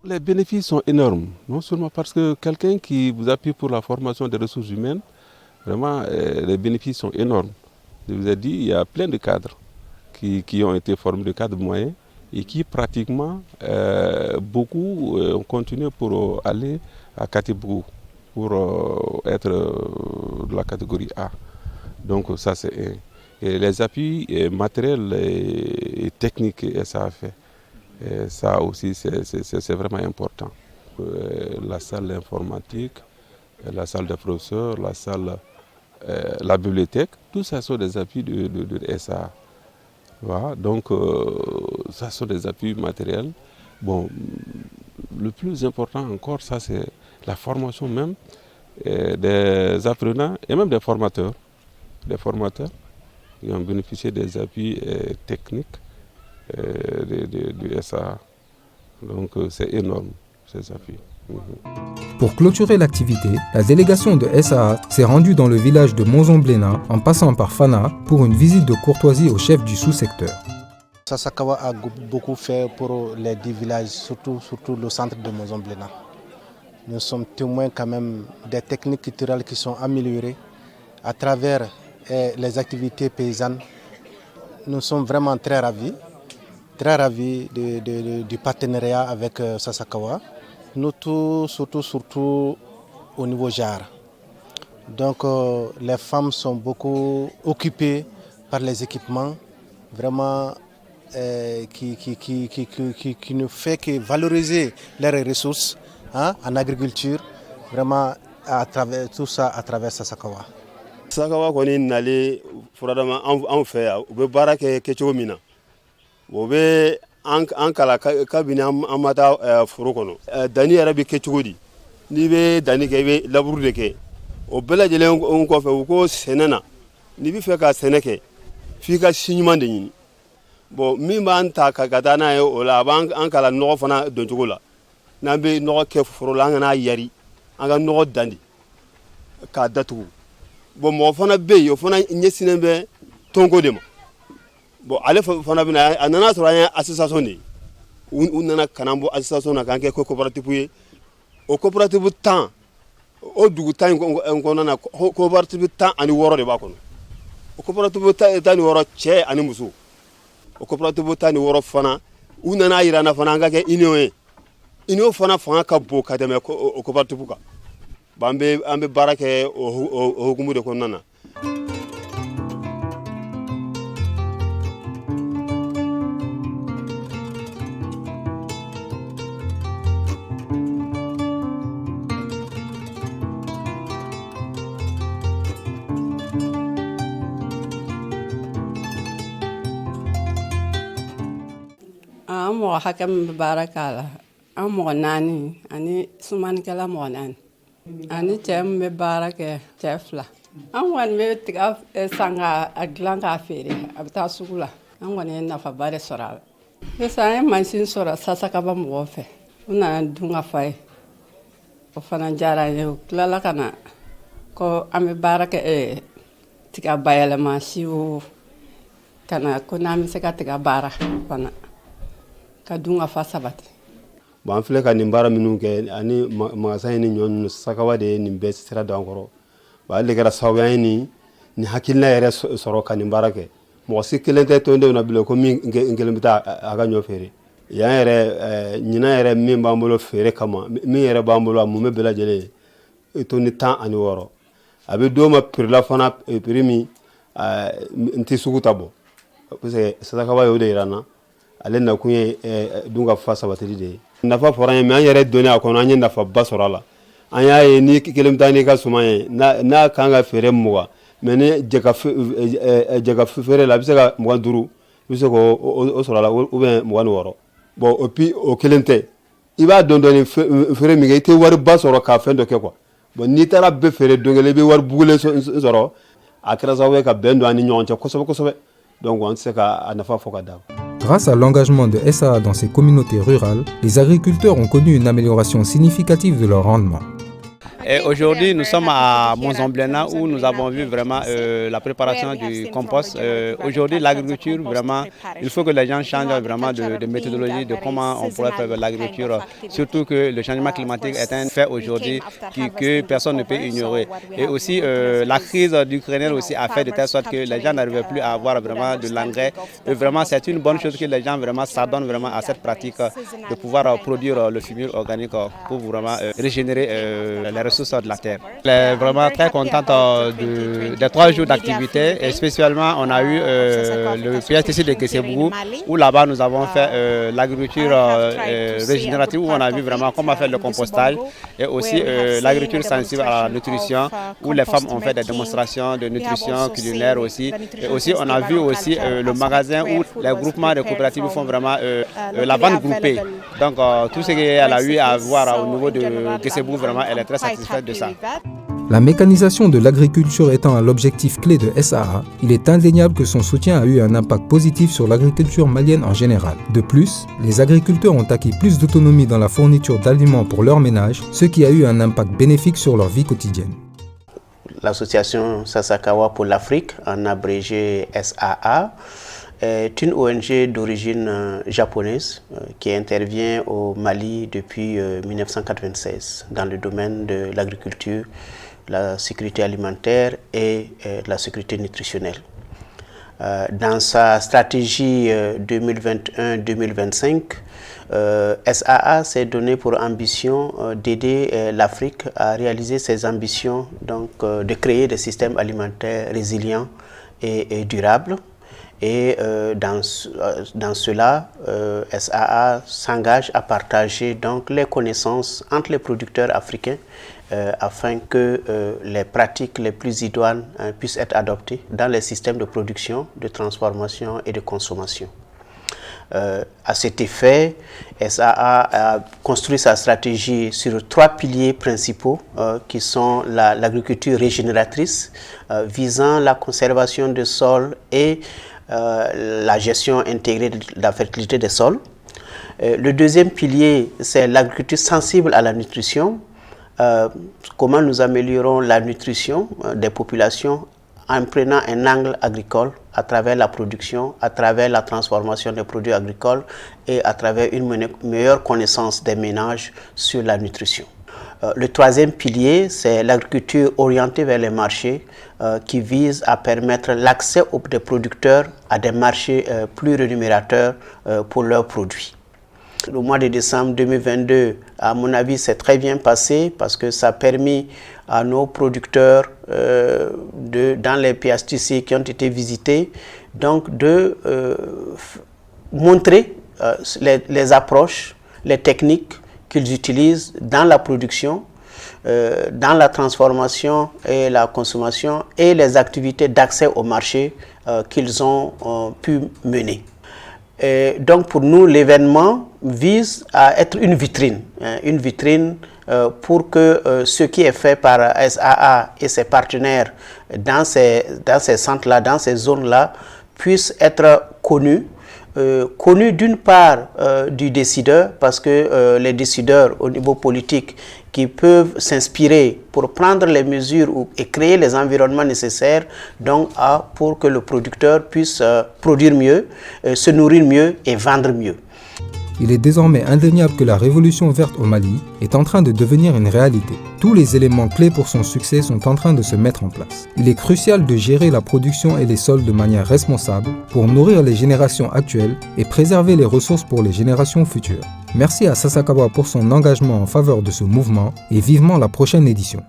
Les bénéfices sont énormes, non seulement parce que quelqu'un qui vous appuie pour la formation des ressources humaines, vraiment, les bénéfices sont énormes. Je vous ai dit, il y a plein de cadres qui ont été formés, de cadres moyens, et qui pratiquement, beaucoup ont continué pour aller à Katibou, pour être de la catégorie A. Donc ça c'est un. Et les appuis matériels et techniques, et ça a fait. Et ça aussi c'est vraiment important. La salle informatique, la salle des professeurs, la salle, la bibliothèque, tout ça sont des appuis de SAA. Voilà, donc ça sont des appuis matériels. Bon, le plus important encore, ça c'est la formation même des apprenants et même des formateurs. Des formateurs qui ont bénéficié des appuis techniques du SAA. Donc c'est énorme, ces appuis. Pour clôturer l'activité, la délégation de SAA s'est rendue dans le village de Mozamblena en passant par Fana pour une visite de courtoisie au chef du sous-secteur. Sasakawa a beaucoup fait pour les 10 villages, surtout le centre de Mozamblena. Nous sommes témoins quand même des techniques culturelles qui sont améliorées à travers les activités paysannes. Nous sommes vraiment très ravis du partenariat avec Sasakawa. Nous tous, surtout au niveau JAR. Donc les femmes sont beaucoup occupées par les équipements, vraiment qui ne fait que valoriser leurs ressources en agriculture, vraiment à travers tout ça, à travers Sasakawa. Sasakawa koni nale furadama an fɛ yan u bɛ baara kɛ cogo min na o bɛ an kala kabini an ma taa foro kɔnɔ danni yɛrɛ bɛ kɛ cogo di n'i bɛ danni kɛ i bɛ laburu de kɛ o bɛɛ lajɛlen kɔfɛ u ko sɛnɛ na n'i bɛ fɛ ka sɛnɛ kɛ f'i ka si ɲuman de ɲini bon min b'an ta ka taa n'a ye o la a b'an kala nɔgɔ fana don cogo la n'an bɛ nɔgɔ kɛ foro la an kana yari an ka nɔgɔ dan de k'a datugu bon mɔgɔ fana bɛ yen o fana ɲɛsinnen bɛ tɔnko de ma bon ale fana bɛna a nana sɔrɔ an ye association de ye u nana ka n'an bɔ association na k'an kɛ coopérative ye o coopérative 10 o dugu 10 in kɔnɔna na coopérative 16 de b'a kɔnɔ o coopérative 16 cɛ ani muso o coopérative 16 fana u nana yira na fana an ka kɛ union ye union fana fanga ka bon ka tɛmɛ o coopérative kan an bɛ baara kɛ o hukumu de kɔnɔna na. An mɔgɔ hakɛ min bɛ baara k'a la an mɔgɔ 4 ani sumanikɛla mɔgɔ 4 ani cɛ min bɛ baara kɛ cɛ 2 an kɔni bɛ tiga san k'a dilan k'a feere a bɛ taa sugu la an kɔni ye nafaba de sɔrɔ a la sisan an ye mansin sɔrɔ Sasakaba mɔgɔw fɛ u nana dun ka fa ye o fana diyara n ye u tilala ka na ko an bɛ baara kɛ tiga bayɛlɛma siw ka na ko n'an bɛ se ka tiga baara fana ka dun ka fa sabati. Bon an filɛ ka nin baara minnu kɛ ani magasin ye ni ɲɔ ninnu Sasakawa de ye nin bɛɛ sira don an kɔrɔ bon ale de kɛra sababuya ye nin hakilina yɛrɛ sɔrɔ ka nin baara kɛ mɔgɔ si kelen tɛ tɔndenw na bilen ko min kelen bɛ taa a ka ɲɔ feere yan yɛrɛ ɲinan yɛrɛ min b'an bolo feere kama min yɛrɛ b'an bolo a mun bɛ bɛɛ lajɛlen ye tɔni 16 a bɛ d'o ma prix la fana prix min n tɛ sugu ta bɔ parce que Sasakawa y'o de yira n na ale nakun ye dun ka fa sabatili de ye nafa fɔra an ye mais an yɛrɛ donni a kɔnɔ an ye nafaba sɔrɔ a la an y'a ye ni kelen bɛ taa n'i ka suman ye n'a kan ka feere 20 mais ni jɛka feere la a bɛ se ka 25 i bɛ se k'o sɔrɔ a la ou bien 26 bon et puis o kelen tɛ i b'a dɔn dɔɔni feere min kɛ i tɛ wariba sɔrɔ ka fɛn dɔ kɛ quoi bon n'i taara bɛɛ feere don kelen i bɛ wari bugulen sɔrɔ a kɛra sababu ye ka bɛn don an ni ɲɔgɔn cɛ kosɛbɛ kosɛbɛ donc an tɛ se ka nafa fɔ ka da. Grâce à l'engagement de SAA dans ces communautés rurales, les agriculteurs ont connu une amélioration significative de leur rendement. Et aujourd'hui, nous sommes à Monzon-Blénah où nous avons vu vraiment la préparation du compost. Aujourd'hui, l'agriculture, vraiment, il faut que les gens changent vraiment de méthodologie, de comment on pourrait faire l'agriculture. Surtout que le changement climatique est un fait aujourd'hui que personne ne peut ignorer. Et aussi, la crise ukrainienne aussi a fait de telle sorte que les gens n'arrivaient plus à avoir vraiment de l'engrais. Et vraiment, c'est une bonne chose que les gens vraiment s'adonnent vraiment à cette pratique de pouvoir produire le fumier organique pour vraiment régénérer les ressources de la terre. Je suis vraiment très contente des 3 jours d'activité et spécialement on a eu le PSTC de Kessebougou où là-bas nous avons fait l'agriculture régénérative où on a vu vraiment comment faire le compostage et aussi l'agriculture sensible à la nutrition où les femmes ont fait des démonstrations de nutrition culinaire aussi. Et aussi on a vu aussi le magasin où les groupements de coopératives font vraiment la vente groupée. Donc tout ce qu'elle a eu à voir au niveau de Kessebougou, vraiment elle est très satisfaite de ça. La mécanisation de l'agriculture étant l'objectif clé de SAA, il est indéniable que son soutien a eu un impact positif sur l'agriculture malienne en général. De plus, les agriculteurs ont acquis plus d'autonomie dans la fourniture d'aliments pour leurs ménages, ce qui a eu un impact bénéfique sur leur vie quotidienne. L'association Sasakawa pour l'Afrique, en abrégé SAA, est une ONG d'origine japonaise qui intervient au Mali depuis 1996 dans le domaine de l'agriculture, la sécurité alimentaire et la sécurité nutritionnelle. Dans sa stratégie 2021-2025, SAA s'est donné pour ambition d'aider l'Afrique à réaliser ses ambitions, donc de créer des systèmes alimentaires résilients et durables. Et dans cela, SAA s'engage à partager donc les connaissances entre les producteurs africains afin que les pratiques les plus idoines puissent être adoptées dans les systèmes de production, de transformation et de consommation. À cet effet, SAA a construit sa stratégie sur 3 piliers principaux qui sont l'agriculture régénératrice visant la conservation des sols et la gestion intégrée de la fertilité des sols. Le deuxième pilier, c'est l'agriculture sensible à la nutrition. Comment nous améliorons la nutrition des populations en prenant un angle agricole à travers la production, à travers la transformation des produits agricoles et à travers une meilleure connaissance des ménages sur la nutrition. Le troisième pilier, c'est l'agriculture orientée vers les marchés qui vise à permettre l'accès des producteurs à des marchés plus rémunérateurs pour leurs produits. Le mois de décembre 2022, à mon avis, s'est très bien passé parce que ça a permis à nos producteurs dans les PSTC qui ont été visités donc de montrer les approches, les techniques qu'ils utilisent dans la production, dans la transformation et la consommation et les activités d'accès au marché qu'ils ont pu mener. Et donc pour nous, l'événement vise à être une vitrine pour que ce qui est fait par SAA et ses partenaires dans ces centres-là, dans ces zones-là, puisse être connu. Connu d'une part du décideur, parce que les décideurs au niveau politique qui peuvent s'inspirer pour prendre les mesures et créer les environnements nécessaires donc, pour que le producteur puisse produire mieux, se nourrir mieux et vendre mieux. Il est désormais indéniable que la révolution verte au Mali est en train de devenir une réalité. Tous les éléments clés pour son succès sont en train de se mettre en place. Il est crucial de gérer la production et les sols de manière responsable pour nourrir les générations actuelles et préserver les ressources pour les générations futures. Merci à Sasakawa pour son engagement en faveur de ce mouvement et vivement la prochaine édition.